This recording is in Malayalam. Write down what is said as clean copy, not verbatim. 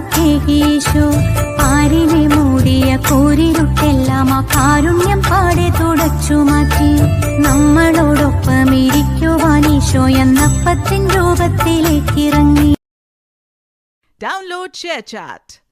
നമുക്കേകീശോ. ആരിനെ മൂടിയ കൂരിരുട്ടെല്ലാം ആ കാരുണ്യം പാടെ തുടച്ചു മാറ്റി. നമ്മളോടൊപ്പം ഇരിക്കുവാൻ ഈശോ എന്നപ്പത്തിൻ രൂപത്തിലേക്കിറങ്ങി. Download ShareChat.